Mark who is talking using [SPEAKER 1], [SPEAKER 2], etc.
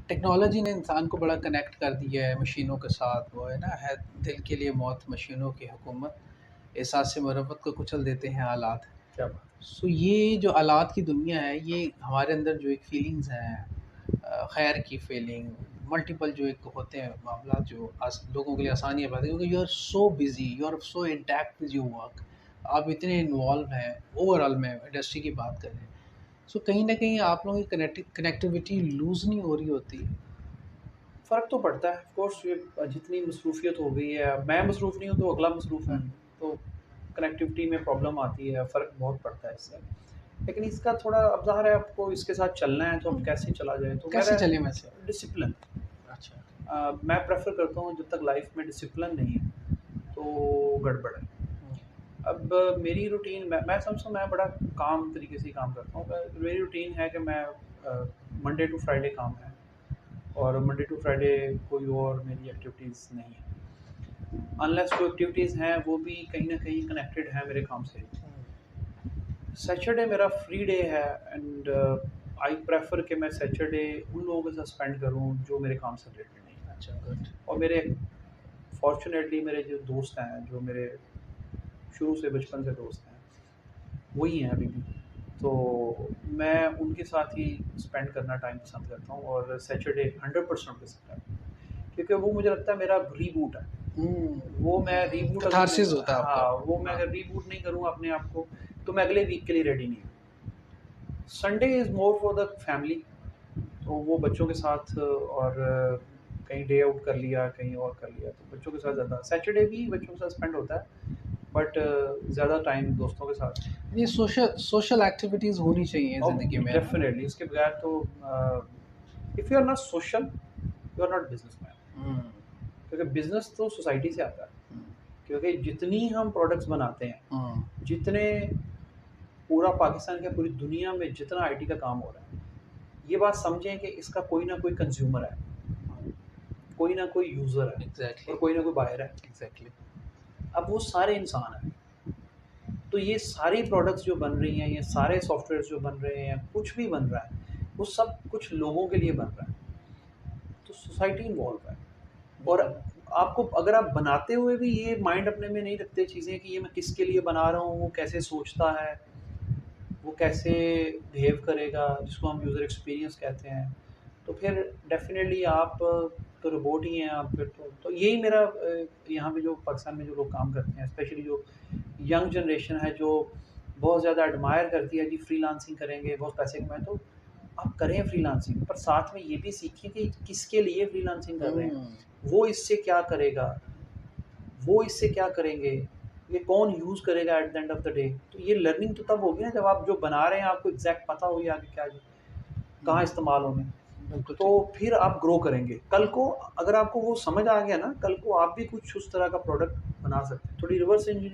[SPEAKER 1] Technology ने इंसान को बड़ा कनेक्ट कर दिया है मशीनों के साथ। वो है ना, है दिल के लिए मौत मशीनों की हुकूमत, एहसास मरब्बत को कुचल देते हैं आलात।
[SPEAKER 2] क्या बात
[SPEAKER 1] सो ये जो आलात की दुनिया है, ये हमारे अंदर जो एक फीलिंग्स हैं, खैर की फीलिंग, मल्टीपल जो एक होते हैं मामला, जो लोगों के लिए आसानियाँ पाते हैं, क्योंकि you are so busy, you are so intact with your work. आप इतने इन्वॉल्व हैं, ओवरऑल में इंडस्ट्री की बात करें, सो कहीं ना कहीं आप लोगों की कनेक्टिविटी लूज़ नहीं हो रही होती?
[SPEAKER 2] फ़र्क तो पड़ता है, ऑफ़ कोर्स ये जितनी मसरूफ़ियत हो गई है, मैं मसरूफ़ नहीं हूँ तो अगला मसरूफ़ है,
[SPEAKER 1] हम्म,
[SPEAKER 2] तो कनेक्टिविटी में प्रॉब्लम आती है, फ़र्क बहुत पड़ता है इससे। लेकिन इसका थोड़ा अब ज़ाहिर है आपको इसके साथ चलना है तो अब
[SPEAKER 1] हम्म।
[SPEAKER 2] कैसे चला जाए, तो
[SPEAKER 1] कैसे
[SPEAKER 2] मेरा
[SPEAKER 1] चले में से?
[SPEAKER 2] डिसिप्लिन।
[SPEAKER 1] अच्छा।
[SPEAKER 2] मैं प्रेफ़र करता हूँ जब तक लाइफ़ में डिसिप्लिन नहीं है, तो गड़बड़ है।
[SPEAKER 1] हम्म,
[SPEAKER 2] अब मेरी रूटीन मैं समझता हूँ मैं बड़ा काम तरीके से ही काम करता हूँ। मेरी रूटीन है कि मैं मंडे टू फ्राइडे काम है और मंडे टू फ्राइडे कोई और मेरी एक्टिविटीज़ नहीं है। अनलेस जो एक्टिविटीज़ हैं वो भी कहीं न कहीं कनेक्टेड हैं मेरे काम से। सैटरडे मेरा फ्री डे है एंड आई प्रेफ़र कि मैं सैटरडे उन लोगों के साथ स्पेंड करूँ जो मेरे काम से रिलेटेड नहीं है।
[SPEAKER 1] अच्छा, गुड।
[SPEAKER 2] और मेरे फ़ॉर्च्यूनेटली मेरे जो दोस्त हैं, जो मेरे शुरू से बचपन से दोस्त हैं, वही हैं अभी भी। तो मैं उनके साथ ही स्पेंड करना टाइम पसंद करता हूँ और सैटरडे 100% पसंद करता हूँ। क्योंकि वो मुझे लगता है मेरा रीबूट है। वो मैं रीबूट अगर
[SPEAKER 1] कैथारसिस होता है आपका।
[SPEAKER 2] हाँ, वो मैं
[SPEAKER 1] हाँ।
[SPEAKER 2] अगर रीबूट नहीं करूँ अपने आप को, तो मैं अगले वीक के लिए रेडी नहीं हूँ। Sunday is more for the family, तो वो बच्चों के साथ और कहीं डे आउट कर लिया, कहीं और कर लिया, तो बच्चों के साथ ज़्यादा सैटरडे भी बच्चों के साथ स्पेंड होता है, बट ज़्यादा टाइम दोस्तों के साथ।
[SPEAKER 1] ये सोशल सोशल एक्टिविटीज़ होनी चाहिए
[SPEAKER 2] और
[SPEAKER 1] ज़िंदगी में, है ना?
[SPEAKER 2] डेफ़िनेटली इसके बगैर तो if you are not social, you are not businessman.
[SPEAKER 1] हुँ,
[SPEAKER 2] क्योंकि बिज़नेस तो सोसाइटी से आता है।
[SPEAKER 1] हुँ,
[SPEAKER 2] क्योंकि जितनी हम प्रोडक्ट्स बनाते हैं,
[SPEAKER 1] हुँ,
[SPEAKER 2] जितने पूरा पाकिस्तान क्या पूरी दुनिया में जितना आईटी का काम हो रहा है, ये बात समझें कि इसका कोई ना कोई कंज़्यूमर है,
[SPEAKER 1] हुँ।
[SPEAKER 2] कोई ना कोई यूज़र है
[SPEAKER 1] एग्ज़ैक्टली,
[SPEAKER 2] और कोई ना कोई बायर है।
[SPEAKER 1] एग्ज़ैक्टली।
[SPEAKER 2] अब वो सारे इंसान हैं। तो ये सारी प्रोडक्ट्स जो बन रही हैं, ये सारे सॉफ्टवेयर्स जो बन रहे हैं, कुछ भी बन रहा है, वो सब कुछ लोगों के लिए बन रहा है। तो सोसाइटी इन्वॉल्व है। और
[SPEAKER 1] बिल्कुल।
[SPEAKER 2] आपको अगर आप बनाते हुए भी ये माइंड अपने में नहीं रखते चीज़ें कि ये मैं किसके लिए बना रहा हूँ, वो कैसे सोचता है, वो कैसे बिहेव करेगा, जिसको हम यूज़र एक्सपीरियंस कहते हैं, तो फिर डेफ़िनेटली आप तो रोबोट ही हैं आप फिर तो यही मेरा यहाँ पे जो पाकिस्तान में जो लोग काम करते हैं, स्पेशली जो यंग जनरेशन है, जो बहुत ज़्यादा एडमायर करती है, जी फ्रीलांसिंग करेंगे, बहुत पैसे कमाएँ, तो आप करें फ्रीलांसिंग, पर साथ में ये भी सीखें कि किसके लिए फ्रीलांसिंग कर रहे हैं,
[SPEAKER 1] हुँ,
[SPEAKER 2] वो इससे क्या करेगा, वो इससे क्या करेंगे, ये कौन यूज़ करेगा at the end of the day. तो ये लर्निंग तो तब होगी ना जब आप जो बना रहे हैं आपको एग्ज़ैक्ट पता हो ये आगे क्या कहाँ
[SPEAKER 1] हुँ,
[SPEAKER 2] इस्तेमाल होंगे।
[SPEAKER 1] बिल्कुल
[SPEAKER 2] तो
[SPEAKER 1] ठीक।
[SPEAKER 2] फिर आप ग्रो करेंगे। कल को अगर आपको वो समझ आ गया ना, कल को आप भी कुछ उस तरह का प्रोडक्ट बना सकते हैं। थोड़ी रिवर्स इंजीनियरिंग